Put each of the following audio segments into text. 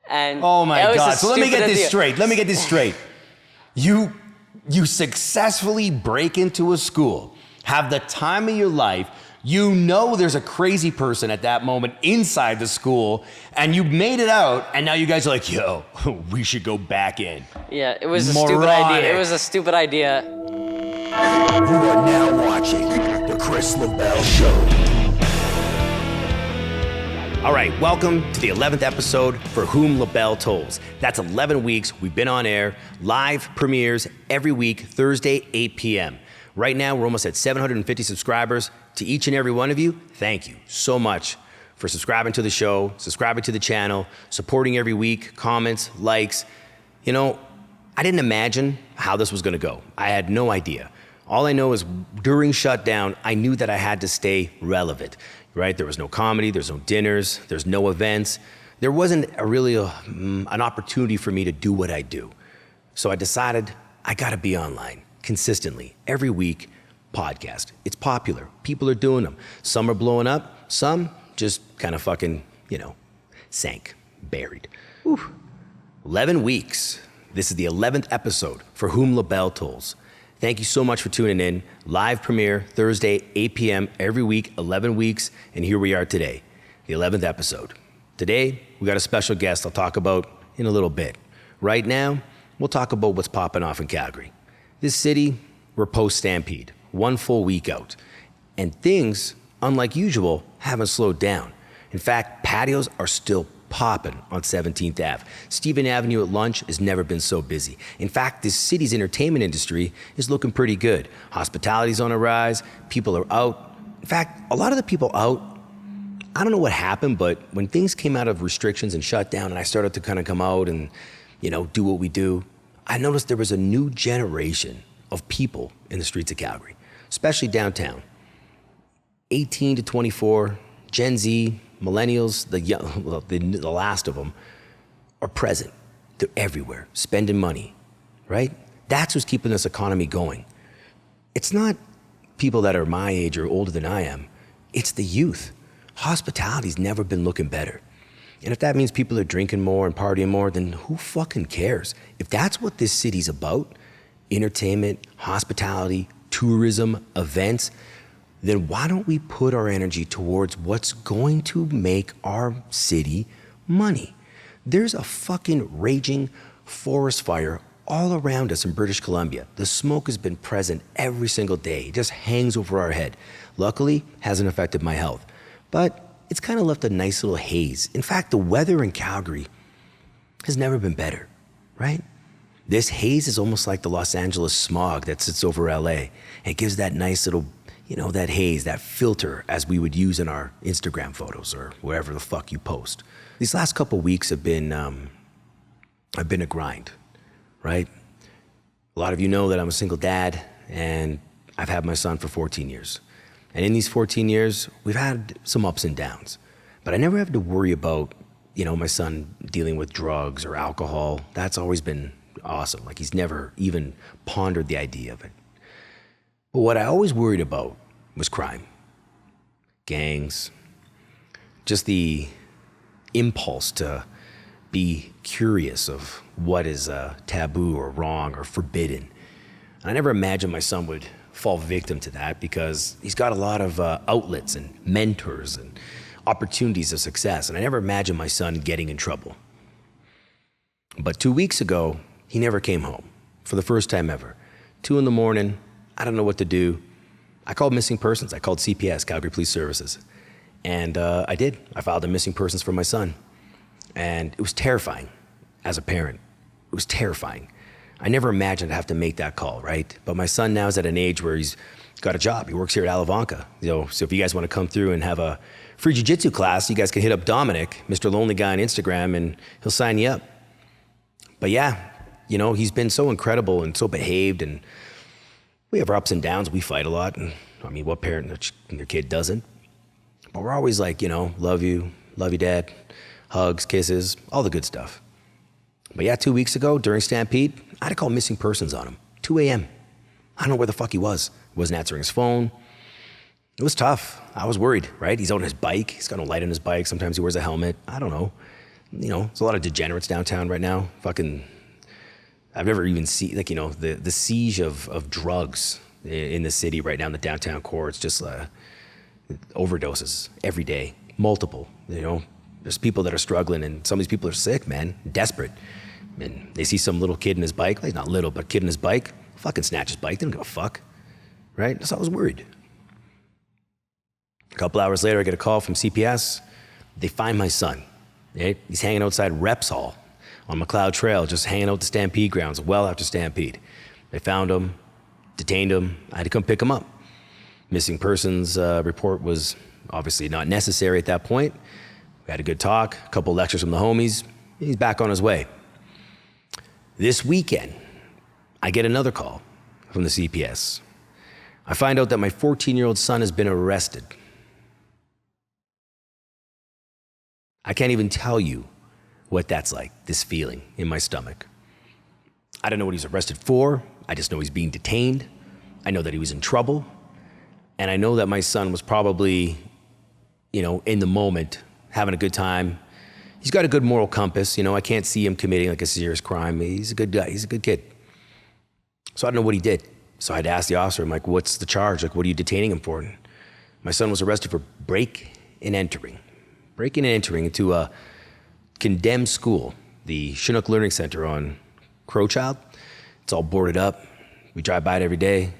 And oh my God. So let me get this straight. You successfully break into a school, have the time of your life. You know there's a crazy person at that moment inside the school, and you made it out, and now you guys are like, yo, we should go back in. Yeah, it was a stupid idea. It was a stupid idea. You are now watching The Chris LaBelle Show. All right, welcome to the 11th episode, For Whom LaBelle Tolls. That's 11 weeks we've been on air, live premieres every week, Thursday, 8 p.m. Right now, we're almost at 750 subscribers. To each and every one of you, thank you so much for subscribing to the show, subscribing to the channel, supporting every week, comments, likes. You know, I didn't imagine how this was gonna go. I had no idea. All I know is during shutdown, I knew that I had to stay relevant, right? There was no comedy, there's no dinners, there's no events. There wasn't an opportunity for me to do what I do. So I decided I gotta be online consistently, every week, podcast. It's popular, people are doing them. Some are blowing up, some just kind of fucking, sank, buried. Whew. 11 weeks. This is the 11th episode, For Whom LaBelle Tolls. Thank you so much for tuning in. Live premiere, Thursday, 8 p.m. every week, 11 weeks, and here we are today, the 11th episode. Today, we got a special guest I'll talk about in a little bit. Right now, we'll talk about what's popping off in Calgary. This city, we're post-Stampede, one full week out. And things, unlike usual, haven't slowed down. In fact, patios are still popping on 17th Ave. Stephen Avenue at lunch has never been so busy. In fact, this city's entertainment industry is looking pretty good. Hospitality's on a rise, people are out. In fact, a lot of the people out, I don't know what happened, but when things came out of restrictions and shut down and I started to kind of come out and, do what we do, I noticed there was a new generation of people in the streets of Calgary, especially downtown. 18 to 24, Gen Z, millennials, the last of them, are present. They're everywhere, spending money, right? That's what's keeping this economy going. It's not people that are my age or older than I am. It's the youth. Hospitality's never been looking better. And if that means people are drinking more and partying more, then who fucking cares? If that's what this city's about, entertainment, hospitality, tourism, events, then why don't we put our energy towards what's going to make our city money? There's a fucking raging forest fire all around us in British Columbia. The smoke has been present every single day. It just hangs over our head. Luckily, hasn't affected my health, but it's kind of left a nice little haze. In fact, the weather in Calgary has never been better, right? This haze is almost like the Los Angeles smog that sits over LA. It gives that nice little that haze, that filter as we would use in our Instagram photos or wherever the fuck you post. These last couple weeks have been a grind, right? A lot of you know that I'm a single dad and I've had my son for 14 years. And in these 14 years, we've had some ups and downs, but I never have to worry about, my son dealing with drugs or alcohol. That's always been awesome. Like he's never even pondered the idea of it. But what I always worried about was crime, gangs, just the impulse to be curious of what is taboo or wrong or forbidden. And I never imagined my son would fall victim to that because he's got a lot of outlets and mentors and opportunities of success. And I never imagined my son getting in trouble. But 2 weeks ago, he never came home for the first time ever. 2 a.m, I don't know what to do. I called missing persons. I called CPS, Calgary Police Services. And I did. I filed a missing persons for my son. And it was terrifying as a parent. It was terrifying. I never imagined I'd have to make that call, right? But my son now is at an age where he's got a job. He works here at Alavanca. So if you guys want to come through and have a free jiu-jitsu class, you guys can hit up Dominic, Mr. Lonely Guy on Instagram, and he'll sign you up. But yeah, he's been so incredible and so behaved, and we have our ups and downs. We fight a lot. And I mean, what parent their kid doesn't? But we're always like, love you, dad, hugs, kisses, all the good stuff. But yeah, 2 weeks ago during Stampede, I had to call missing persons on him, 2 a.m. I don't know where the fuck he was. He wasn't answering his phone. It was tough. I was worried, right? He's on his bike. He's got no light on his bike. Sometimes he wears a helmet. I don't know. there's a lot of degenerates downtown right now. Fucking, I've never even seen, like, the siege of drugs in the city right now in the downtown core. It's just overdoses every day, multiple. There's people that are struggling, and some of these people are sick, man, desperate. And they see some little kid in his bike, like not little, but kid in his bike, fucking snatch his bike. They don't give a fuck, right? So I was worried. A couple hours later, I get a call from CPS. They find my son. Right? He's hanging outside Reps Hall on McLeod Trail, just hanging out the Stampede grounds, well after Stampede. They found him, detained him. I had to come pick him up. Missing persons report was obviously not necessary at that point. We had a good talk, a couple lectures from the homies. He's back on his way. This weekend, I get another call from the CPS. I find out that my 14-year-old son has been arrested. I can't even tell you what that's like, this feeling in my stomach. I don't know what he's arrested for. I just know he's being detained. I know that he was in trouble. And I know that my son was probably, in the moment, having a good time. He's got a good moral compass. I can't see him committing like a serious crime. He's a good guy. He's a good kid. So I don't know what he did. So I had to ask the officer, I'm like, what's the charge? Like, what are you detaining him for? And my son was arrested for breaking and entering into a condemned school, the Chinook Learning Center on Crowchild. It's all boarded up. We drive by it every day.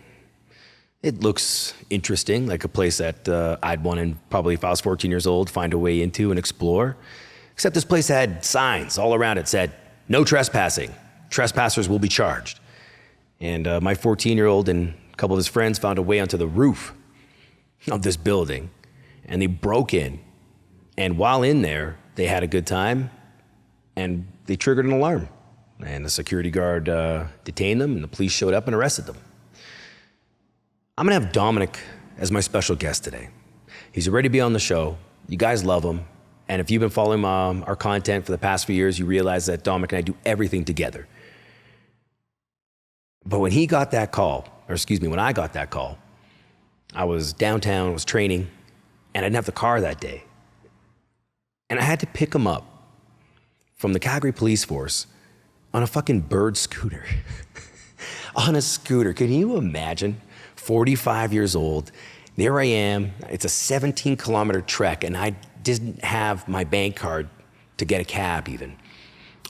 It looks interesting, like a place that I'd want to probably, if I was 14 years old, find a way into and explore. Except this place had signs all around it said, no trespassing. Trespassers will be charged. And my 14-year-old and a couple of his friends found a way onto the roof of this building, and they broke in. And while in there, they had a good time, and they triggered an alarm. And the security guard detained them, and the police showed up and arrested them. I'm gonna have Dominic as my special guest today. He's ready to be on the show. You guys love him. And if you've been following our content for the past few years, you realize that Dominic and I do everything together. But when I got that call, I was downtown, was training, and I didn't have the car that day. And I had to pick him up from the Calgary Police Force on a fucking bird scooter. On a scooter. Can you imagine? 45 years old. There I am. It's a 17-kilometer trek, and I didn't have my bank card to get a cab even.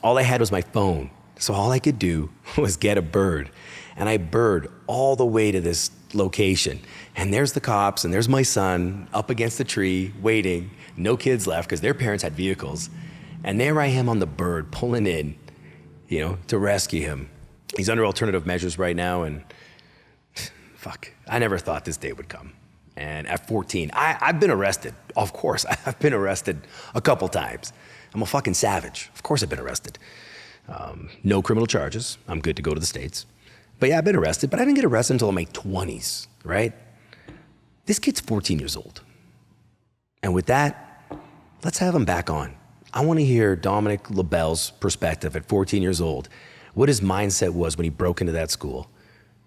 All I had was my phone. So all I could do was get a bird. And I bird all the way to this location. And there's the cops, and there's my son up against the tree, waiting. No kids left because their parents had vehicles. And there I am on the bird, pulling in, to rescue him. He's under alternative measures right now, and fuck, I never thought this day would come. And at 14, I've been arrested. Of course, I've been arrested a couple times. I'm a fucking savage. Of course I've been arrested. No criminal charges. I'm good to go to the States. But yeah, I've been arrested, but I didn't get arrested until in my 20s, right? This kid's 14 years old. And with that, let's have him back on. I want to hear Dominic LaBelle's perspective at 14 years old, what his mindset was when he broke into that school,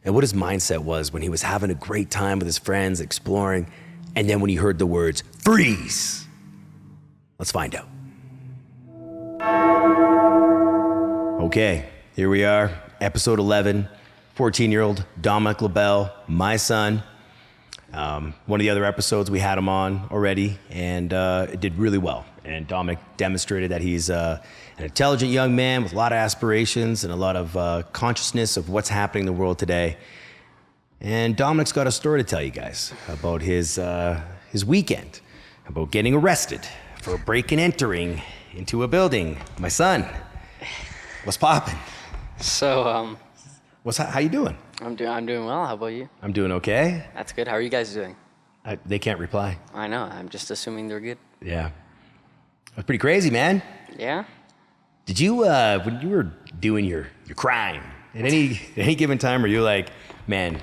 and what his mindset was when he was having a great time with his friends, exploring, and then when he heard the words, freeze. Let's find out. Okay, here we are, episode 11, 14-year-old Dominic LaBelle, my son. One of the other episodes, we had him on already, and it did really well. And Dominic demonstrated that he's an intelligent young man with a lot of aspirations and a lot of consciousness of what's happening in the world today. And Dominic's got a story to tell you guys about his weekend, about getting arrested for breaking and entering into a building. My son, what's poppin'? So, How you doing? I'm doing well. How about you? I'm doing okay. That's good. How are you guys doing? They can't reply. I know. I'm just assuming they're good. Yeah. That's pretty crazy, man. Yeah? Did you, when you were doing your crime, at any given time, were you like, man,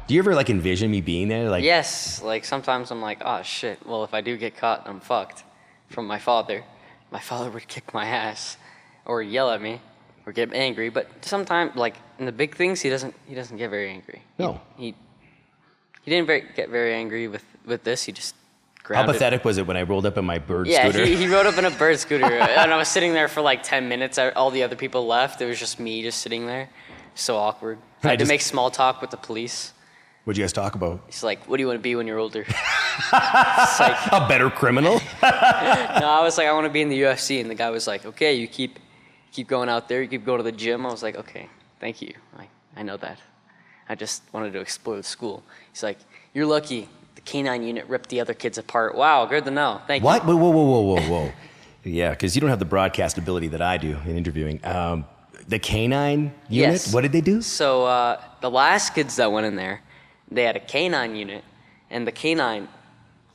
do you ever like envision me being there? Like, yes. Like sometimes I'm like, oh shit. Well, if I do get caught, I'm fucked. From my father. My father would kick my ass or yell at me or get angry. But sometimes, like in the big things, he doesn't get very angry. No. He didn't get very angry with this. He just grounded. How pathetic was it when I rolled up in my bird Yeah, scooter? he rode up in a bird scooter, and I was sitting there for like 10 minutes. All the other people left. It was just me just sitting there. So awkward. I had to make small talk with the police. What'd you guys talk about? He's like, what do you want to be when you're older? It's like, A better criminal? no, I was like, I want to be in the UFC. And the guy was like, okay, you keep going out there. You keep going to the gym. I was like, okay, thank you. I know that. I just wanted to explore the school. He's like, you're lucky. The K-9 unit ripped the other kids apart. Wow, good to know. Thank you. What? Whoa. Yeah, because you don't have the broadcast ability that I do in interviewing. The K-9 unit, Yes. what did they do? So the last kids that went in there, they had a K-9 unit, and the K-9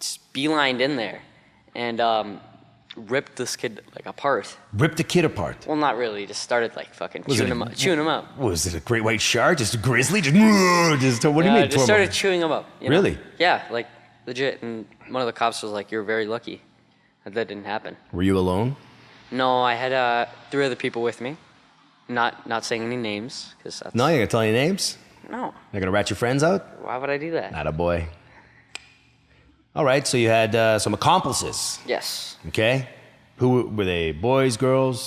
just beelined in there and ripped this kid like apart. Ripped the kid apart. Well, not really. Just started like fucking Was it chewing him up. Was it a great white shark? Just a grizzly? Just what do you mean? Just started chewing him up. You know? Really? Yeah, like legit. And one of the cops was like, "You're very lucky that didn't happen." Were you alone? No, I had 3 other people with me. Not saying any names because that's No, you're gonna tell any names? no. You're gonna rat your friends out? Why would I do that? Not a boy. All right, so you had some accomplices. Yes. Okay. Who were they? Boys, girls?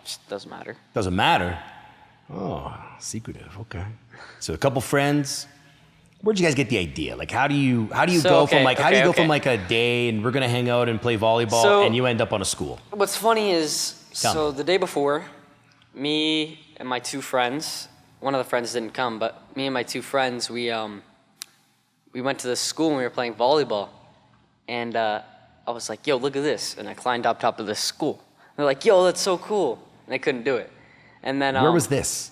Just doesn't matter. Doesn't matter. Oh, secretive. Okay. So a couple friends. Where'd you guys get the idea? Like, how do you go from like a day and we're gonna hang out and play volleyball and you end up on a school? What's funny is, Tell me. the day before, me and my 2 friends, one of the friends didn't come, but me and my 2 friends, we went to the school and we were playing volleyball. And I was like, yo, look at this. And I climbed up top of this school. And they're like, yo, that's so cool. And I couldn't do it. And then Where was this?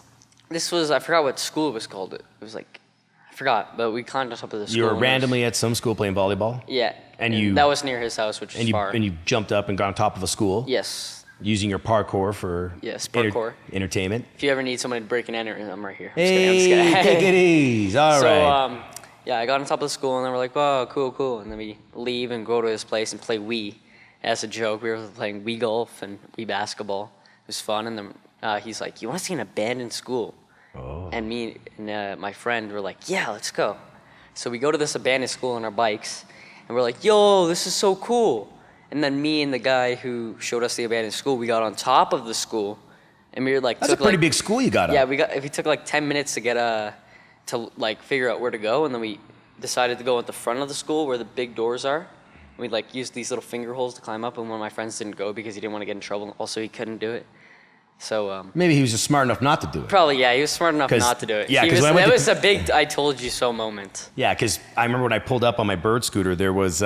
This was, I forgot what school it was called. It was like, I forgot, but we climbed on top of the school. You were and it was- randomly at some school playing volleyball? Yeah. And that was near his house, which is far. And you jumped up and got on top of a school? Yes. Using your parkour for Yes, parkour. Entertainment? If you ever need someone to break and enter, I'm right here. Hey, take it easy. All right. Yeah, I got on top of the school, and then we're like, "Wow, cool." And then we leave and go to his place and play Wii. As a joke, we were playing Wii golf and Wii basketball. It was fun. And then he's like, "You want to see an abandoned school?" Oh. And me and my friend were like, "Yeah, let's go." So we go to this abandoned school on our bikes, and we're like, "Yo, this is so cool." And then me and the guy who showed us the abandoned school, we got on top of the school, and we were like, That's a pretty big school you got up. Yeah, we took like 10 minutes to get to like figure out where to go, and then we decided to go at the front of the school where the big doors are. We like used these little finger holes to climb up, and one of my friends didn't go because he didn't want to get in trouble. Also, he couldn't do it. So Maybe he was just smart enough not to do it. probably, yeah, he was smart enough 'Cause- not to do it. yeah, He 'cause was, when I went that to- was a big "I told you so" moment. Yeah, because I remember when I pulled up on my bird scooter, there was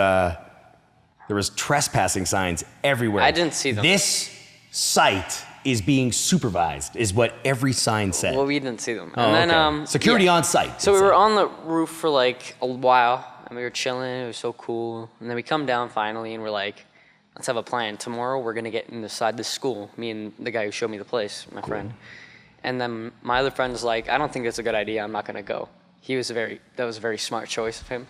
trespassing signs everywhere. I didn't see them. This site is being supervised, is what every sign said. Well, we didn't see them. Oh, And then okay. Security yeah. on site. So we it were said. on the roof for like a while, and we were chilling. It was so cool. And then we come down finally, and we're like, let's have a plan. Tomorrow we're gonna get inside this school. Me and the guy who showed me the place, my friend. And then my other friend was like, I don't think that's a good idea. I'm not gonna go. That was a very smart choice of him.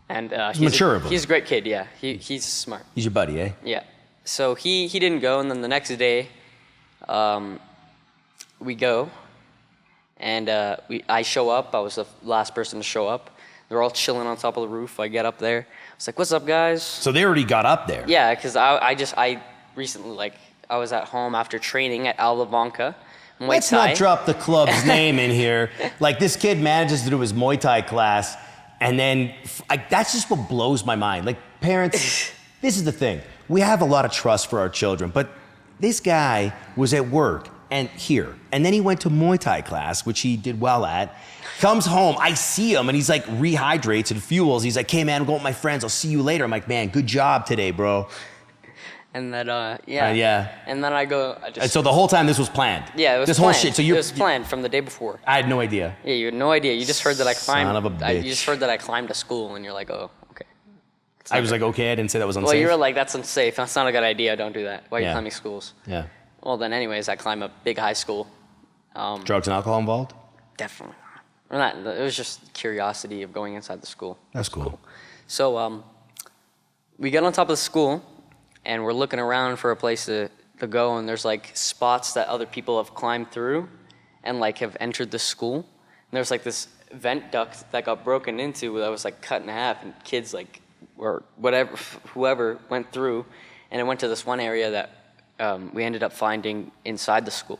And mature of him. He's a great kid. Yeah, he's smart. He's your buddy, eh? Yeah. So he didn't go, and then the next day, we go, and I show up. I was the last person to show up. They're all chilling on top of the roof. I get up there. I was like, "What's up, guys?" So they already got up there. Yeah, because I recently I was at home after training at Alavanca. Muay Let's Thai. not drop the club's name in here. Like, this kid manages to do his Muay Thai class, and then that's just what blows my mind. Like, parents, this is the thing. We have a lot of trust for our children, but this guy was at work and then he went to Muay Thai class, which he did well at. Comes home, I see him, and he's like rehydrates and fuels. He's like, "Hey man, I'm going with my friends. I'll see you later." I'm like, "Man, good job today, bro." And then yeah. And then And so the whole time this was planned. Yeah, it was this planned. whole shit. So it was planned from the day before. I had no idea. Yeah, you had no idea. You just heard that I climbed. Son of a bitch. You just heard that I climbed a school, and you're like, "Oh, okay." I was like, okay, I didn't say that was unsafe. Well, you were like, "That's unsafe. That's not a good idea. Don't do that. Why are you Yeah. climbing schools?" Yeah. Well, then, anyways, I climbed a big high school. Drugs and alcohol involved? Definitely not. Or not. It was just curiosity of going inside the school. That's cool. So we get on top of the school, and we're looking around for a place to go, and there's like spots that other people have climbed through and like have entered the school. And there's like this vent duct that got broken into that was like cut in half, and kids like or whatever, whoever went through, and it went to this one area that we ended up finding inside the school.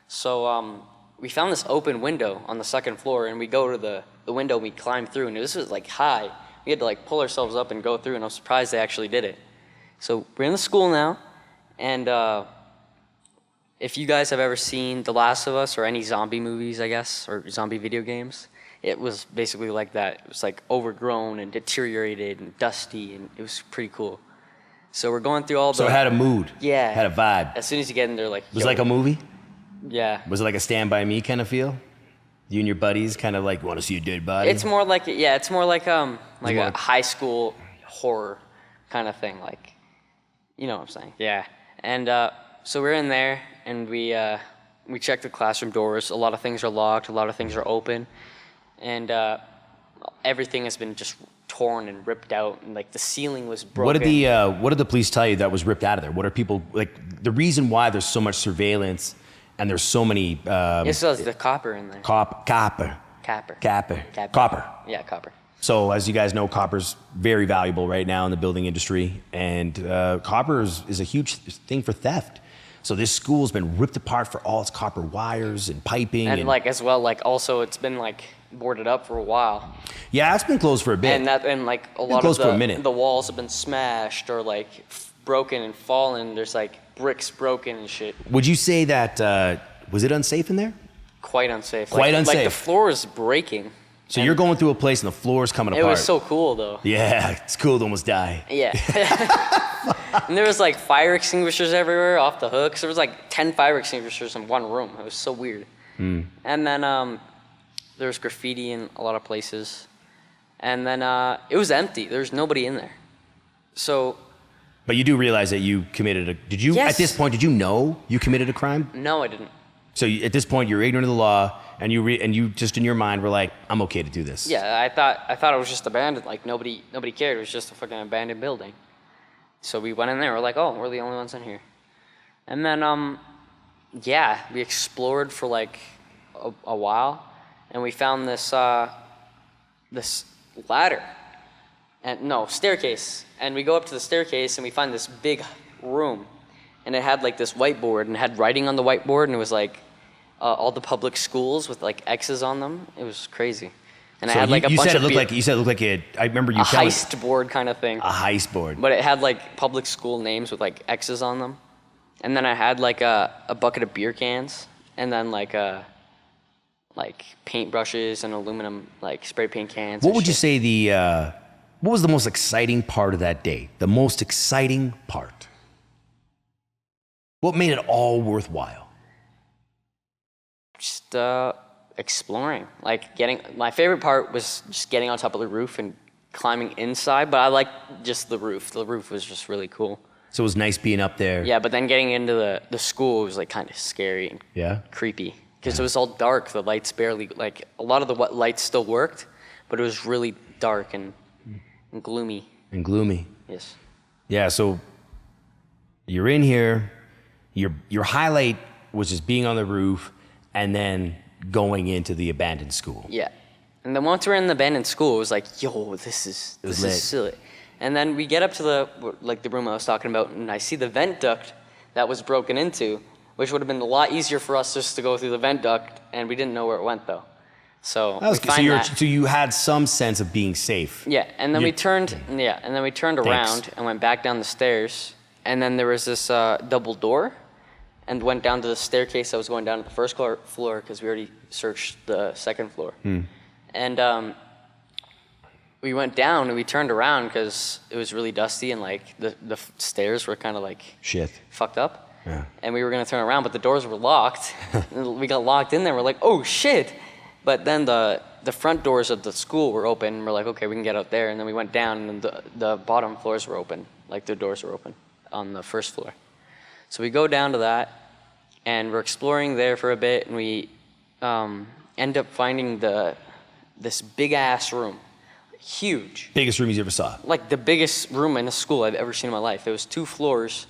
So we found this open window on the second floor, and we go to the window and we climb through, and this was like high. We had to like pull ourselves up and go through, and I was surprised they actually did it. So we're in the school now, and if you guys have ever seen The Last of Us or any zombie movies, I guess, or zombie video games, it was basically like that. It was like overgrown and deteriorated and dusty, and it was pretty cool. So we're going through all the... So it had a mood. Yeah. Had a vibe. As soon as you get in there, like... It was like a movie? Yeah. Was it like a Stand By Me kind of feel? You and your buddies kind of like, want to see a dead body? It's more like, it's more like more a high school horror kind of thing. Like, you know what I'm saying? Yeah. And so we're in there, and we check the classroom doors. A lot of things are locked. A lot of things are open. And everything has been just torn and ripped out, and like the ceiling was broken. What did the police tell you that was ripped out of there? What are people like? The reason why there's so much surveillance and there's so many. It says the copper in there. Copper. Yeah, copper. So as you guys know, copper's very valuable right now in the building industry, and copper is a huge thing for theft. So this school's been ripped apart for all its copper wires and piping, and like as well, like also it's been like boarded up for a while. Yeah, it's been closed for a bit. And like a lot of the walls have been smashed or like broken and fallen. There's like bricks broken and shit. Would you say that was it unsafe in there? Quite unsafe. Quite unsafe. Like the floor is breaking. So you're going through a place and the floor is coming apart. It was so cool though. Yeah, it's cool to almost die. Yeah. And there was like fire extinguishers everywhere off the hooks. There was like 10 fire extinguishers in one room. It was so weird. And then there was graffiti in a lot of places. And then it was empty. There was nobody in there. So. But you do realize that you committed Yes. At this point, did you know you committed a crime? No, I didn't. So at this point, you're ignorant of the law, and you just in your mind were like, I'm okay to do this. Yeah, I thought it was just abandoned. Like nobody cared. It was just a fucking abandoned building. So we went in there. We're like, oh, we're the only ones in here. And then we explored for like a while, and we found this this ladder, and no staircase. And we go up to the staircase, and we find this big room, and it had like this whiteboard, and it had writing on the whiteboard, and it was like all the public schools with like X's on them. It was crazy. And So I had like a bunch of you said it looked like I remember you a telling heist board kind of thing. a heist board. But it had like public school names with like X's on them. And then I had like a bucket of beer cans, and then like paintbrushes and aluminum like spray paint cans. What would you say what was the most exciting part of that day? The most exciting part. What made it all worthwhile? Just exploring. Like my favorite part was just getting on top of the roof and climbing inside, but I liked just the roof. The roof was just really cool. So it was nice being up there. Yeah, but then getting into the school was like kind of scary and creepy because it was all dark. The lights barely, like a lot of the lights still worked, but it was really dark and gloomy. And gloomy. Yes. Yeah, so you're in here, your highlight was just being on the roof and then going into the abandoned school. Yeah. And then once we're in the abandoned school, it was like, yo, this is silly. And then we get up to the room I was talking about, and I see the vent duct that was broken into, which would have been a lot easier for us just to go through the vent duct, and we didn't know where it went though. So that was good. So you had some sense of being safe. Yeah, and then we turned around and went back down the stairs, and then there was this double door, and went down to the staircase that was going down to the first floor because we already searched the second floor. And we went down and we turned around because it was really dusty and like the stairs were kind of like fucked up. Yeah. And we were gonna turn around, but the doors were locked. And we got locked in there. We're like, oh shit! But then the front doors of the school were open. And we're like, okay, we can get out there. And then we went down, and the bottom floors were open, like the doors were open on the first floor. So we go down to that, and we're exploring there for a bit, and we end up finding this big ass room, huge. Biggest room you ever saw? Like the biggest room in a school I've ever seen in my life. There was 2 floors,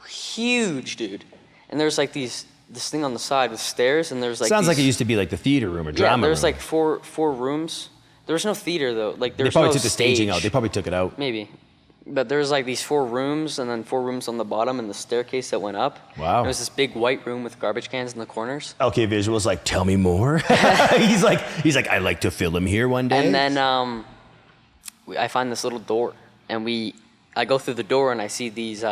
huge, dude. And there's like this thing on the side with stairs, and there's like sounds like it used to be like the theater room or drama room. There's like four rooms, There was no theater though. Like there They was probably no took the staging stage. out. They probably took it out. Maybe. But there was like these 4 rooms and then 4 rooms on the bottom and the staircase that went up. Wow. There was this big white room with garbage cans in the corners. Okay, Visual's like, tell me more. he's like, I'd like to film here one day. And then I find this little door and I go through the door and I see these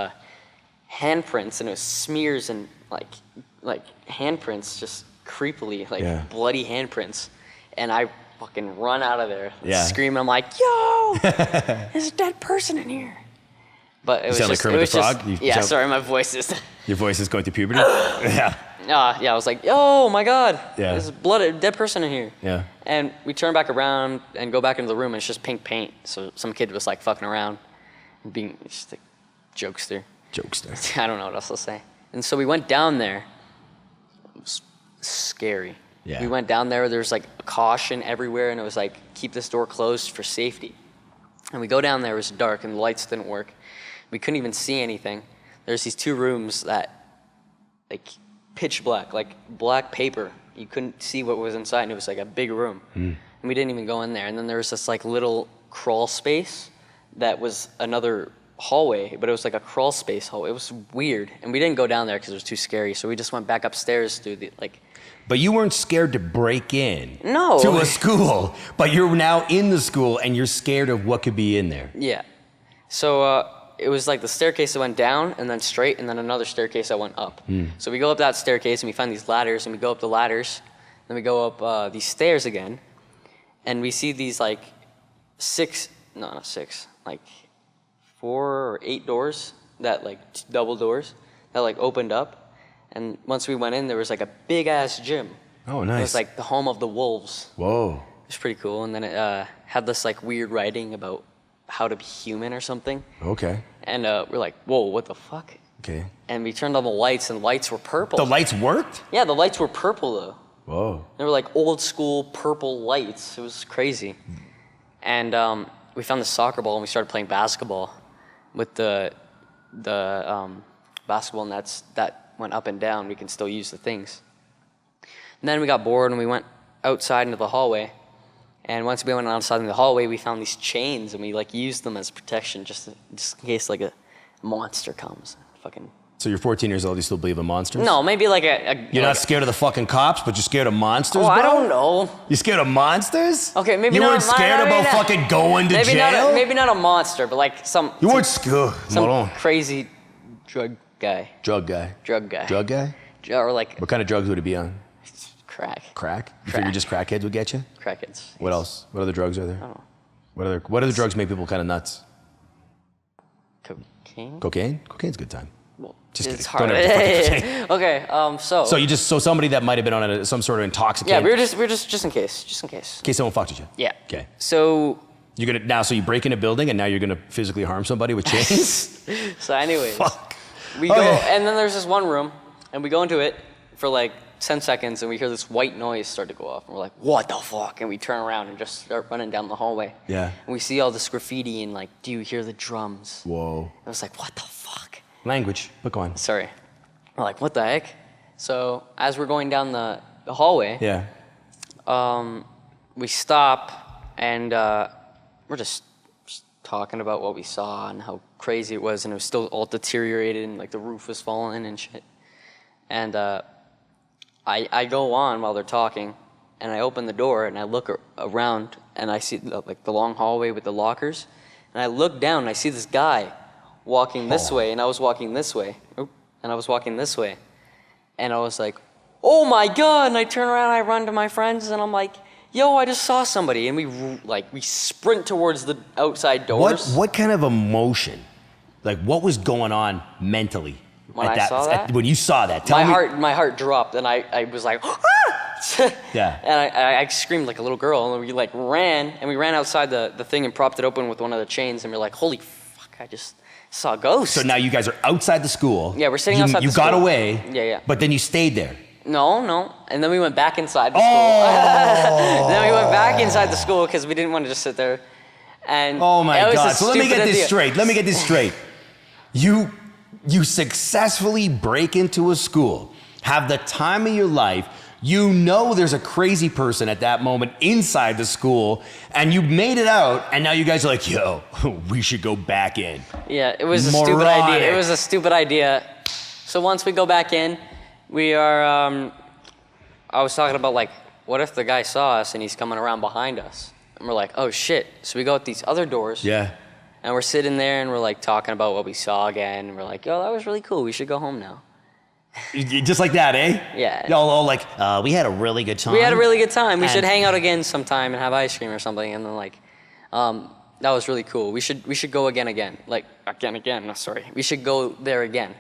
handprints and it was smears and like handprints just creepily, like bloody handprints. And I fucking run out of there, screaming. I'm like, "Yo, there's a dead person in here!" But it was sound like just, Kermit it was the just, Frog? yeah. Sorry, my voice is. Your voice is going through puberty. Yeah. Yeah, I was like, "Oh my god, Yeah. there's a dead person in here." Yeah. And we turn back around and go back into the room, and it's just pink paint. So some kid was like fucking around, and being just a jokester. I don't know what else to say. And so we went down there. It was scary. Yeah. We went down there. There was like a caution everywhere, and it was like, keep this door closed for safety. And we go down there. It was dark, and the lights didn't work. We couldn't even see anything. There's these 2 rooms that, like, pitch black, like black paper. You couldn't see what was inside, and it was like a big room. And we didn't even go in there. And then there was this like little crawl space that was another hallway, but it was like a crawl space hallway. It was weird, and we didn't go down there because it was too scary. So we just went back upstairs through the like. But you weren't scared to break in No. to a school, but you're now in the school and you're scared of what could be in there. Yeah. So it was like the staircase that went down and then straight, and then another staircase that went up. So we go up that staircase and we find these ladders, and we go up the ladders, then we go up these stairs again, and we see these like 4 or 8 doors that like double doors that like opened up. And once we went in, there was like a big ass gym. Oh, nice. It was like the home of the wolves. Whoa. It was pretty cool. And then it had this like weird writing about how to be human or something. Okay. And we're like, whoa, what the fuck? Okay. And we turned on the lights, and the lights were purple. The lights worked? Yeah, the lights were purple though. Whoa. They were like old school purple lights. It was crazy. And we found the soccer ball, and we started playing basketball with the basketball nets that went up and down. We can still use the things. And then we got bored, and we went outside into the hallway. And once we went outside in the hallway, we found these chains, and we like used them as protection just in case like a monster comes. Fucking. So you're 14 years old, you still believe in monsters? No, maybe like You're not scared of the fucking cops, but you're scared of monsters, Oh, bro? I don't know. You scared of monsters? Okay, maybe you not. You weren't scared about not, fucking going to jail? Maybe not a monster, but like some. You weren't scared. Some crazy drug guy. Drug guy. Drug guy. Drug guy? Or like. What kind of drugs would it be on? Crack. Crack? You figure just crackheads would get you? Crackheads. What else? What other drugs are there? I don't know. What other drugs make people kind of nuts? Cocaine? Cocaine? Cocaine's a good time. Well, Just it's kidding. hard. Don't ever fucking cocaine. Okay, So somebody that might have been on some sort of intoxicant. Yeah, we were just in case. In case someone fucked with you. Yeah. Okay. So You're gonna so you break in a building and now you're gonna physically harm somebody with chains? anyways. Fuck. We go, and then there's this one room, and we go into it for like 10 seconds, and we hear this white noise start to go off, and we're like, what the fuck? And we turn around and just start running down the hallway. Yeah. And we see all this graffiti, and like, do you hear the drums? Whoa. I was like, what the fuck? Language. But go on. Sorry. We're like, what the heck? So as we're going down the hallway, Yeah. we stop, and we're just talking about what we saw and how crazy it was, and it was still all deteriorated, and like the roof was falling and shit. And I go on while they're talking, and I open the door, and I look around, and I see like the long hallway with the lockers, and I look down, and I see this guy walking this way, and I was walking this way, and I was walking this way, and I was like, oh my God, and I turn around, I run to my friends, and I'm like, yo, I just saw somebody, and we sprint towards the outside doors. What kind of emotion? Like, what was going on mentally? When I saw that? When you saw that, tell me. My heart dropped, and I was like, ah! Yeah. And I screamed like a little girl, and we like ran outside the thing and propped it open with one of the chains, and we're like, holy fuck, I just saw a ghost. So now you guys are outside the school. Yeah, we're sitting outside the school. You got away. Yeah. But then you stayed there. No. And then we went back inside the school. Then we went back inside the school because we didn't want to just sit there. And oh my God. So let me get this idea. straight. You successfully break into a school, have the time of your life, You know there's a crazy person at that moment inside the school, and you made it out, and now you guys are like, yo, we should go back in. Yeah, it was a stupid idea. It was a stupid idea. So once we go back in, we are, I was talking about like, what if the guy saw us and he's coming around behind us? And we're like, oh shit. So we go out these other doors. Yeah. And we're sitting there and we're like talking about what we saw again. And we're like, yo, that was really cool. We should go home now. Just like that, eh? Yeah. Y'all all like, we had a really good time. We had a really good time. We should hang out again sometime and have ice cream or something. And then like, that was really cool. We should go again. Like, again, no, sorry. We should go there again.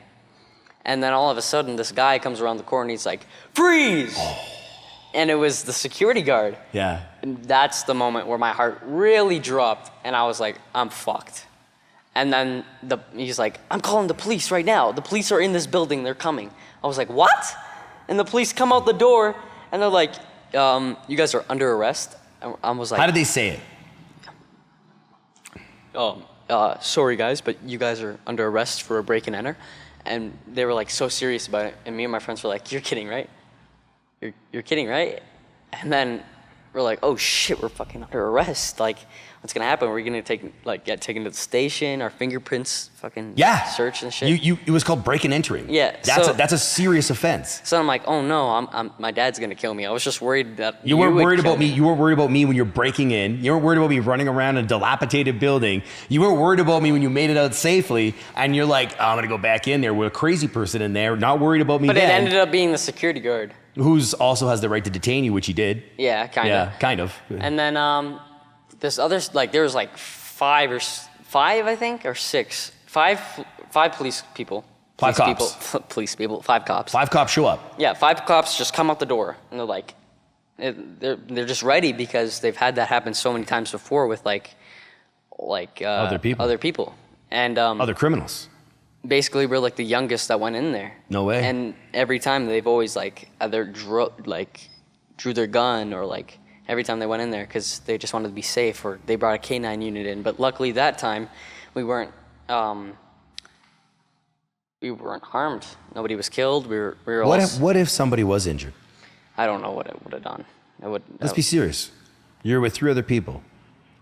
And then all of a sudden, this guy comes around the corner and he's like, freeze! And it was the security guard. Yeah. And that's the moment where my heart really dropped. And I was like, I'm fucked. And then he's like, I'm calling the police right now. The police are in this building. They're coming. I was like, what? And the police come out the door, and they're like, you guys are under arrest. And I was like, how did they say it? Sorry, guys, but you guys are under arrest for a break and enter. And they were like so serious about it. And me and my friends were like, you're kidding, right? You're kidding, right? And then we're like, oh shit, we're fucking under arrest. Like, what's gonna happen? We're gonna get taken to the station, our fingerprints fucking search and shit. It was called break and entering. Yeah. That's a serious offense. So I'm like, oh no, my dad's gonna kill me. I was just worried that you weren't worried about me. You weren't worried about me when you're breaking in. You weren't worried about me running around in a dilapidated building. You weren't worried about me when you made it out safely. And you're like, oh, I'm gonna go back in there with a crazy person in there, not worried about me. But then. It ended up being the security guard. Who's also has the right to detain you, which he did. Yeah, kind of. Yeah, kind of. And then this other, like, there was like five, I think, or six. Five police people. Five cops. Police people. Five cops. 5 cops show up. Yeah, 5 cops just come out the door, and they're like, they're just ready because they've had that happen so many times before with like other people, and other criminals. Basically, we're like the youngest that went in there. No way. And every time they've always like either drew their gun or like every time they went in there because they just wanted to be safe, or they brought a K9 unit in. But luckily that time we weren't harmed. Nobody was killed. We were What if somebody was injured? I don't know what I would have done. Let's be serious. You're with 3 other people.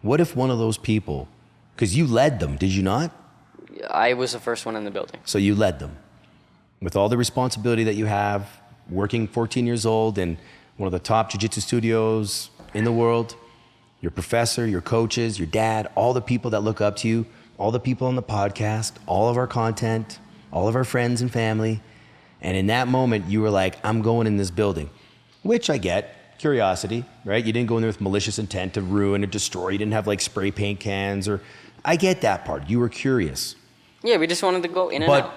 What if one of those people, because you led them, did you not? I was the first one in the building. So you led them. With all the responsibility that you have, working 14 years old in one of the top jiu-jitsu studios in the world, your professor, your coaches, your dad, all the people that look up to you, all the people on the podcast, all of our content, all of our friends and family. And in that moment, you were like, I'm going in this building, which I get. Curiosity, right? You didn't go in there with malicious intent to ruin or destroy. You didn't have like spray paint cans or... I get that part. You were curious. Yeah, we just wanted to go in and out. But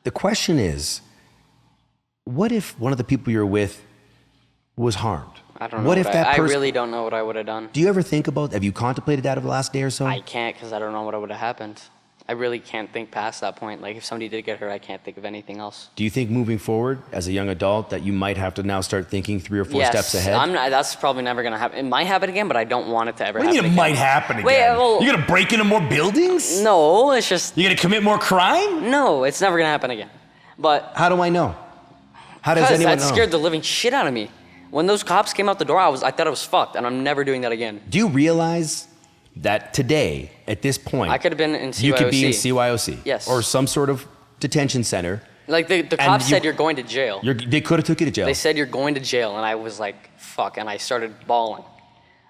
the question is, what if one of the people you're with was harmed? I don't know. What if that I person... really don't know what I would have done. Do you ever think about... Have you contemplated that over the last day or so? I can't because I don't know what would have happened. I really can't think past that point. Like, if somebody did get hurt, I can't think of anything else. Do you think moving forward as a young adult that you might have to now start thinking 3 or 4 steps ahead? That's probably never going to happen. It might happen again, but I don't want it to ever happen again. What do you mean it might happen again? You're going to break into more buildings? No, it's just... You're going to commit more crime? No, it's never going to happen again. But... How do I know? How does anyone know? That scared the living shit out of me. When those cops came out the door, I thought I was fucked, and I'm never doing that again. Do you realize that today, at this point, I could have been in CYOC. You could be in CYOC. Yes. Or some sort of detetion center. Like the cops said you're going to jail. They could have took you to jail. They said you're going to jail, and I was like, fuck, and I started bawling.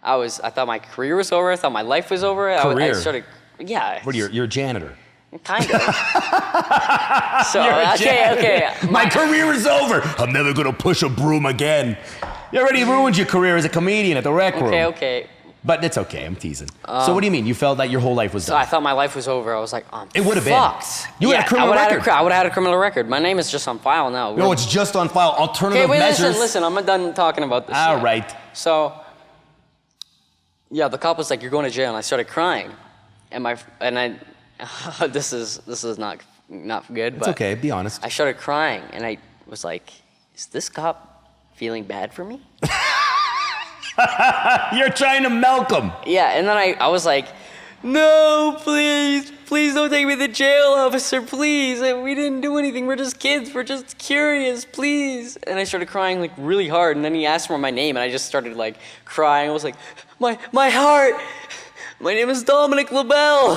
I thought my career was over. I thought my life was over. Career? I started, yeah. What, you're a janitor? Kind of. So, okay. My career is over. I'm never going to push a broom again. You already ruined your career as a comedian at the rec room. Okay. But it's okay, I'm teasing. So what do you mean? You felt that your whole life was done? So I thought my life was over. I was like, it would have been. You had a criminal record. I would have had a criminal record. My name is just on file now. No, it's just on file. Alternative measures. Listen, I'm not done talking about this. All right. So, yeah, the cop was like, you're going to jail, and I started crying. This is not good, but... It's okay, be honest. I started crying, and I was like, is this cop feeling bad for me? You're trying to milk him. Yeah, and then I was like, no, please don't take me to jail, officer, please. We didn't do anything. We're just kids. We're just curious, please. And I started crying like really hard. And then he asked for my name, and I just started like crying. I was like, my heart. My name is Dominic LaBelle.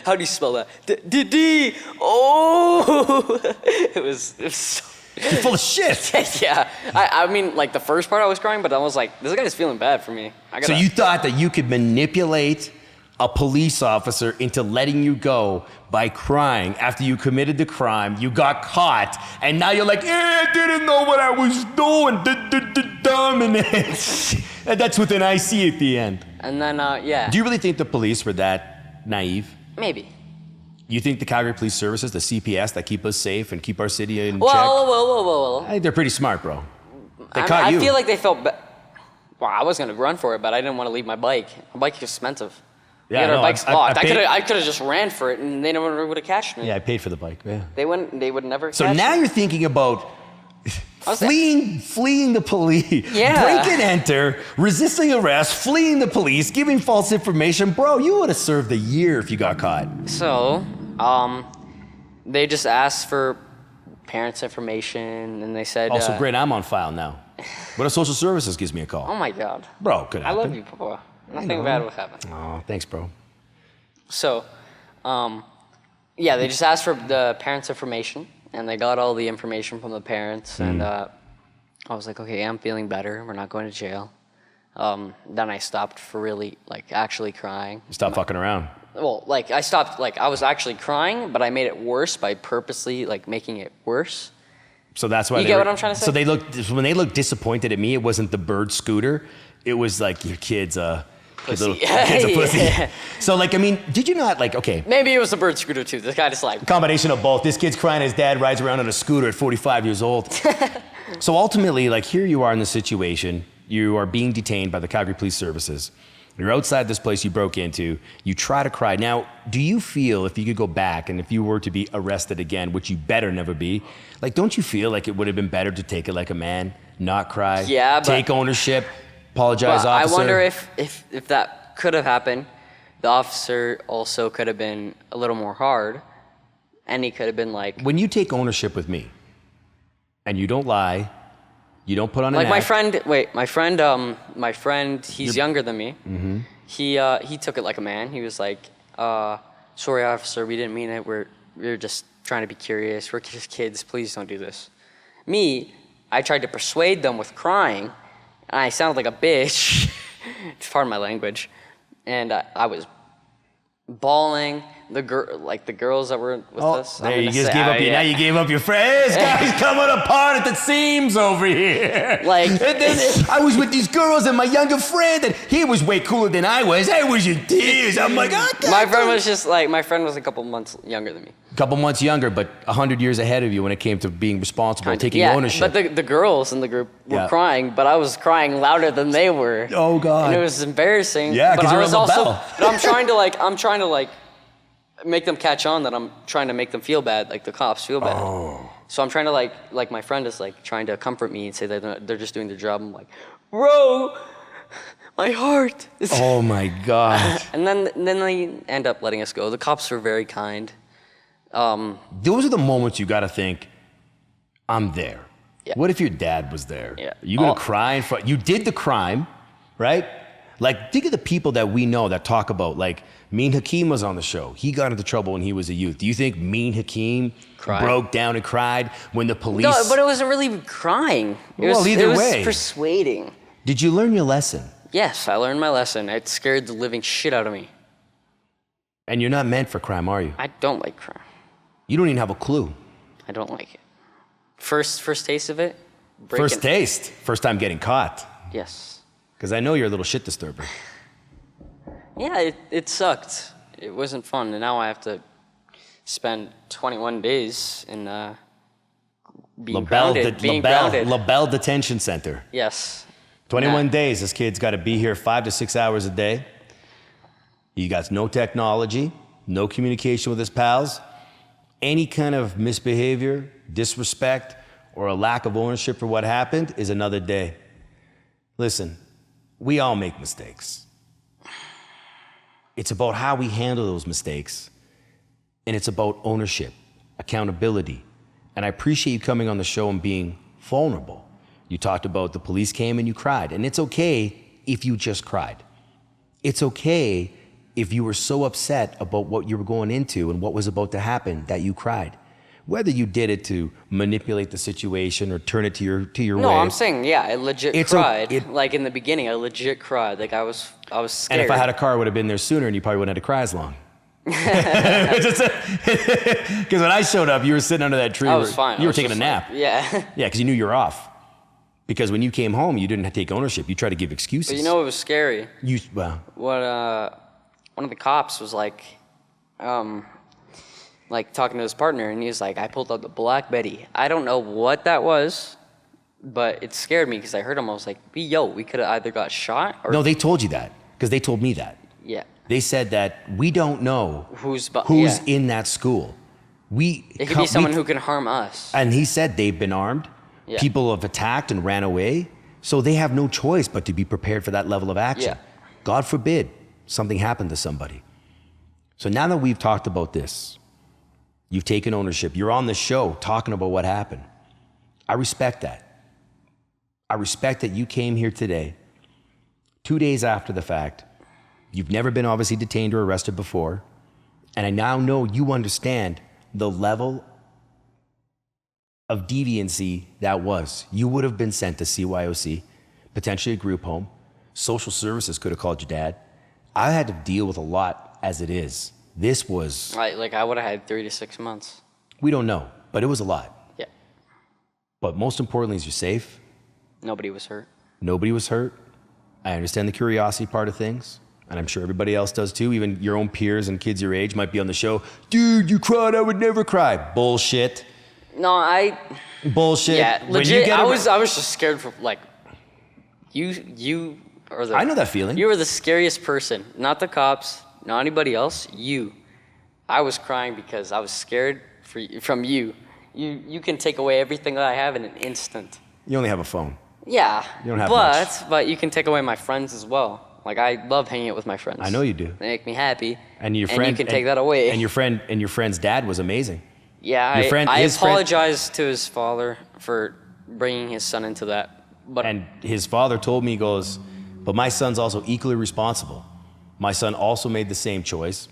How do you spell that? D. Oh, it was so. You're full of shit. Yeah, I mean, like the first part I was crying, but I was like, this guy's feeling bad for me. So you thought that you could manipulate a police officer into letting you go by crying after you committed the crime, you got caught, and now you're like, I didn't know what I was doing, Dominic. And that's with an IC at the end. And then, yeah. Do you really think the police were that naive? Maybe. You think the Calgary Police Services, the CPS, that keep us safe and keep our city in check? Well. I think they're pretty smart, bro. They caught you. I feel like they felt well, I was gonna run for it, but I didn't want to leave my bike. My bike is expensive. Yeah, our bike's locked. I I could have just ran for it, and they never would have catched me. Yeah, I paid for the bike. Yeah. They would never. So catch now me. you're thinking about fleeing the police, Yeah. break and enter, resisting arrest, fleeing the police, giving false information. Bro, you would have served a year if you got caught. So, they just asked for parents' information, and they said. Also, great, I'm on file now. What if social services gives me a call? Oh my God. Bro, could I happen. love you, Papa. Nothing bad will happen. Oh, thanks, bro. So, yeah, they just asked for the parents' information, and they got all the information from the parents, and I was like, okay, I'm feeling better. We're not going to jail. Then I stopped for really, like, actually crying. Stop fucking around. Well, like, I stopped, like, I was actually crying, but I made it worse by purposely, like, making it worse. So that's why You get what I'm trying to say? So they looked, when they looked disappointed at me, it wasn't the bird scooter. It was like your kid's Pussy. kid's a pussy. Yeah. So like, I mean, did you not like, okay, Maybe it was a bird scooter, too. This guy just, like, combination of both. This kid's crying, his dad rides around on a scooter at 45 years old. So ultimately, like, here you are in the situation. You are being detained by the Calgary Police Services. You're outside this place you broke into. You try to cry. Now, do you feel if you could go back and if you were to be arrested again, which you better never be, like, don't you feel like it would have been better to take it like a man, not cry, Yeah, but- take ownership, apologize, I officer? wonder if that could have happened. The officer also could have been a little more hard, and he could have been like, When you take ownership with me, and you don't lie, you don't put on an like act. my friend, he's younger than me. Mm-hmm. He took it like a man. He was like, sorry, officer, we didn't mean it. We're just trying to be curious. We're just kids. Please don't do this. Me, I tried to persuade them with crying, and I sounded like a bitch. Pardon my language. And I was bawling. The girls that were with us. There you just gave up. Now you gave up your friend. This guy's coming apart at the seams over here. Like, and then I was with these girls and my younger friend, and he was way cooler than I was. I was in tears. I'm like, okay. my friend was a couple months younger than me. A couple months younger, but 100 years ahead of you when it came to being responsible, taking ownership. But the girls in the group were crying, but I was crying louder than they were. Oh God. And it was embarrassing. Yeah, but because I you're was a also, LaBelle. but I'm trying to make them catch on that I'm trying to make them feel bad, like the cops feel bad. Oh. So I'm trying to like my friend is like trying to comfort me and say that they're just doing their job. I'm like, bro, my heart. Oh my God. And then they end up letting us go. The cops were very kind. Those are the moments you got to think, I'm there. Yeah. What if your dad was there? Yeah. Are you going to cry in front? You did the crime, right? Like, think of the people that we know that talk about, like, Mean Hakeem was on the show. He got into trouble when he was a youth. Do you think Mean Hakeem broke down and cried when the police... No, but it wasn't really crying. It was persuading. Did you learn your lesson? Yes, I learned my lesson. It scared the living shit out of me. And you're not meant for crime, are you? I don't like crime. You don't even have a clue. I don't like it. First taste of it? First taste? First time getting caught? Yes. Because I know you're a little shit disturber. Yeah, it sucked. It wasn't fun, and now I have to spend 21 days in being grounded. LaBelle Detention Center. Yes. 21 days. This kid's got to be here 5 to 6 hours a day. He got no technology, no communication with his pals. Any kind of misbehavior, disrespect, or a lack of ownership for what happened is another day. Listen, we all make mistakes. It's about how we handle those mistakes. And it's about ownership, accountability. And I appreciate you coming on the show and being vulnerable. You talked about the police came and you cried. And it's okay if you just cried. It's okay if you were so upset about what you were going into and what was about to happen that you cried. Whether you did it to manipulate the situation or turn it to your way. No, I'm saying, yeah, I legit cried. Like in the beginning, I legit cried. Like I was scared. And if I had a car, I would have been there sooner and you probably wouldn't have had to cry as long. Because when I showed up, you were sitting under that tree. I was fine. You were taking a nap. Yeah. Yeah, because you knew you were off. Because when you came home, you didn't have to take ownership. You tried to give excuses. But you know what was scary? Well. What one of the cops was like talking to his partner, and he was like, I pulled out the Black Betty. I don't know what that was, but it scared me because I heard him. I was like, yo, we could have either got shot or... No, they told you that because they told me that. Yeah. They said that we don't know who's in that school. It could be someone who can harm us. And he said they've been armed. Yeah. People have attacked and ran away. So they have no choice but to be prepared for that level of action. Yeah. God forbid something happened to somebody. So now that we've talked about this, you've taken ownership. You're on the show talking about what happened. I respect that. I respect that you came here today, 2 days after the fact. You've never been obviously detained or arrested before. And I now know you understand the level of deviancy that was. You would have been sent to CYOC, potentially a group home. Social services could have called your dad. I had to deal with a lot as it is. This was... I would have had 3 to 6 months. We don't know, but it was a lot. Yeah. But most importantly is you're safe. Nobody was hurt. Nobody was hurt. I understand the curiosity part of things. And I'm sure everybody else does too. Even your own peers and kids your age might be on the show. Dude, you cried, I would never cry. Bullshit. No, Bullshit. Yeah, legit. I was just scared for you are the... I know that feeling. You were the scariest person. Not the cops, not anybody else. You. I was crying because I was scared from you. You can take away everything that I have in an instant. You only have a phone. Yeah. You don't have much. But you can take away my friends as well. Like, I love hanging out with my friends. I know you do. They make me happy. And your friend, you can take that away. And your friend's dad was amazing. Yeah, I apologized to his father for bringing his son into that. And his father told me, he goes, but my son's also equally responsible. My son also made the same choice.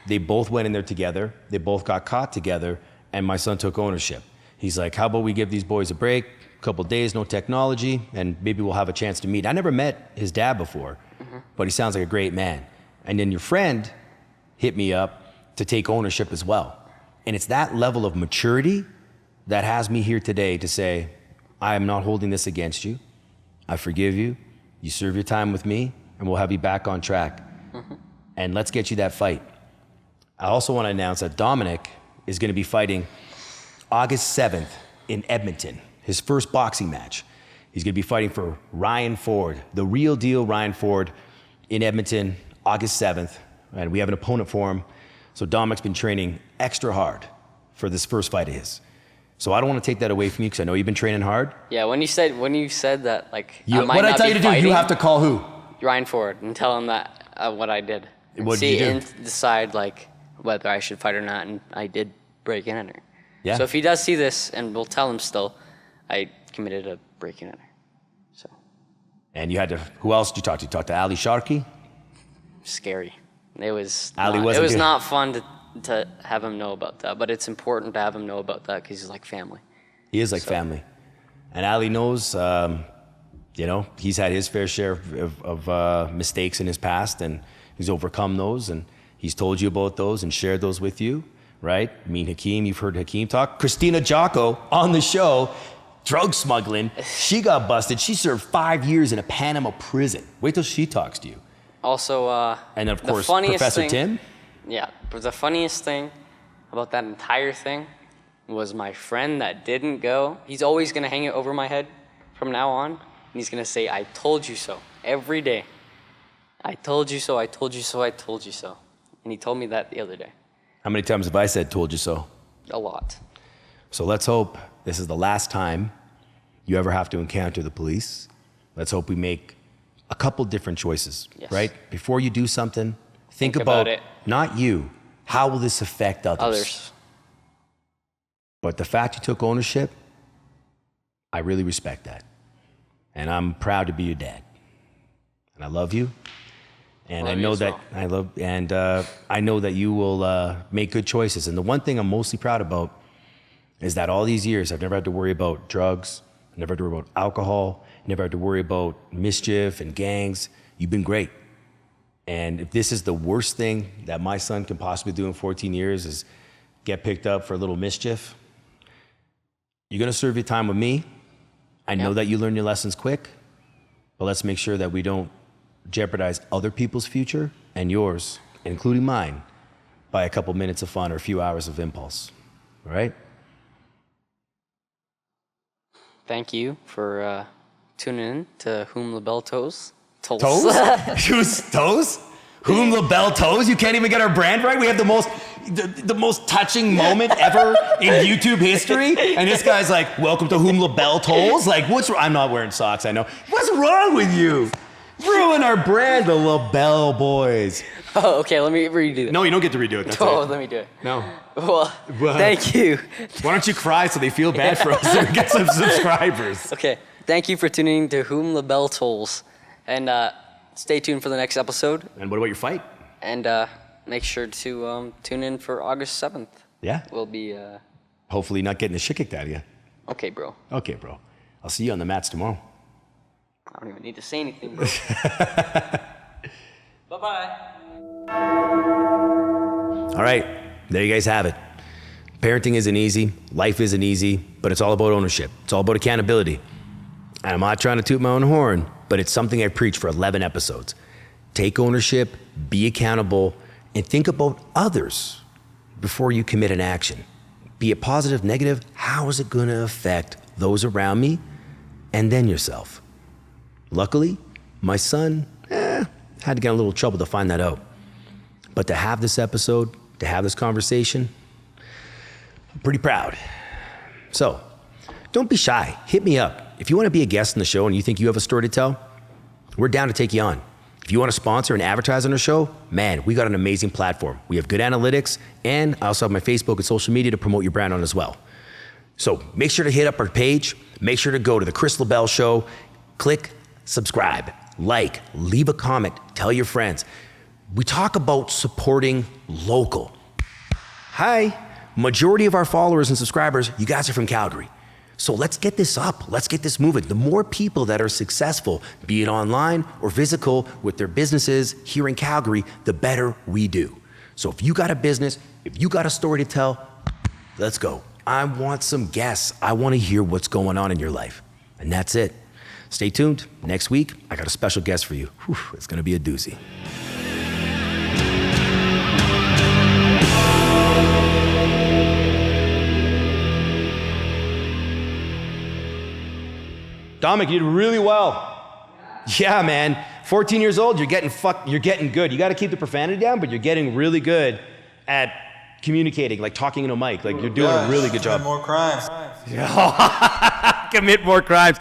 They both went in there together. They both got caught together. And my son took ownership. He's like, how about we give these boys a break, a couple days, no technology, and maybe we'll have a chance to meet. I never met his dad before, but he sounds like a great man. And then your friend hit me up to take ownership as well. And it's that level of maturity that has me here today to say, I am not holding this against you. I forgive you. You serve your time with me, and we'll have you back on track. And let's get you that fight. I also want to announce that Dominic is going to be fighting August 7th in Edmonton, his first boxing match. He's going to be fighting for Ryan Ford, the real deal Ryan Ford, in Edmonton, August 7th. And we have an opponent for him. So Dominic's been training extra hard for this first fight of his. So I don't want to take that away from you because I know you've been training hard. Yeah, when you said that, like, what I tell you to do, you have to call who? Ryan Ford, and tell him that what I did. What did you do? And decide, like, whether I should fight or not, and I did break in on her. Yeah. So if he does see this, and we'll tell him still, I committed a break-in on her. So. And you had to, who else did you talk to? You talked to Ali Sharkey? Scary. It was not fun to have him know about that, but it's important to have him know about that because he's like family. He is like family. And Ali knows, he's had his fair share of mistakes in his past, and he's overcome those, and he's told you about those and shared those with you, right? Me and Hakeem, you've heard Hakeem talk. Christina Jocko on the show, drug smuggling. She got busted. She served 5 years in a Panama prison. Wait till she talks to you. Also, and of course, Professor Tim. Yeah, but the funniest thing about that entire thing was my friend that didn't go. He's always going to hang it over my head from now on. And he's going to say, I told you so, every day. I told you so, I told you so, I told you so. And he told me that the other day. How many times have I said, told you so? A lot. So let's hope this is the last time you ever have to encounter the police. Let's hope we make a couple different choices, yes. right? Before you do something, Think about it. Not you. How will this affect others? But the fact you took ownership, I really respect that. And I'm proud to be your dad. And I love you. And I know that I know that you will make good choices. And the one thing I'm mostly proud about is that all these years I've never had to worry about drugs, I never had to worry about alcohol, never had to worry about mischief and gangs. You've been great. And if this is the worst thing that my son can possibly do in 14 years is get picked up for a little mischief, you're gonna serve your time with me. I know that you learn your lessons quick, but let's make sure that we don't jeopardize other people's future and yours, including mine, by a couple minutes of fun or a few hours of impulse, all right? Thank you for tuning in to Whom LaBelle Tolls. Toes? Who's toes? Whom LaBelle Tolls? You can't even get our brand right? We have the most touching moment ever in YouTube history, and this guy's like, welcome to Whom LaBelle Tolls? Like, I'm not wearing socks, I know. What's wrong with you? Ruin our brand, the LaBelle boys. Oh, okay, let me redo it. No, you don't get to redo it. That's it. Let me do it. No. Well, thank you. Why don't you cry so they feel bad for us and get some subscribers? Okay, thank you for tuning in to Whom LaBelle Tolls. And stay tuned for the next episode. And what about your fight? And make sure to tune in for August 7th. Yeah. We'll be... hopefully not getting the shit kicked out of you. Okay, bro. Okay, bro. I'll see you on the mats tomorrow. I don't even need to say anything, bro. Bye-bye. All right, there you guys have it. Parenting isn't easy, life isn't easy, but it's all about ownership. It's all about accountability. And I'm not trying to toot my own horn, but it's something I preach for 11 episodes. Take ownership, be accountable, and think about others before you commit an action. Be it positive, negative, how is it gonna affect those around me and then yourself? Luckily, my son had to get in a little trouble to find that out. But to have this episode, to have this conversation, I'm pretty proud. So, don't be shy, hit me up. If you wanna be a guest in the show and you think you have a story to tell, we're down to take you on. If you wanna sponsor and advertise on our show, man, we got an amazing platform. We have good analytics, and I also have my Facebook and social media to promote your brand on as well. So make sure to hit up our page, make sure to go to the Chris LaBelle Show, click subscribe, like, leave a comment, tell your friends. We talk about supporting local. Hi, majority of our followers and subscribers, you guys are from Calgary. So let's get this up, let's get this moving. The more people that are successful, be it online or physical with their businesses here in Calgary, the better we do. So if you got a business, if you got a story to tell, let's go. I want some guests. I want to hear what's going on in your life. And that's it. Stay tuned. Next week, I got a special guest for you. Whew, it's going to be a doozy. Dominic, you did really well. Yeah, man. 14 years old, you're getting good. You got to keep the profanity down, but you're getting really good at communicating, like talking in a mic. Like you're doing a really good job. Commit more crimes. Commit more crimes.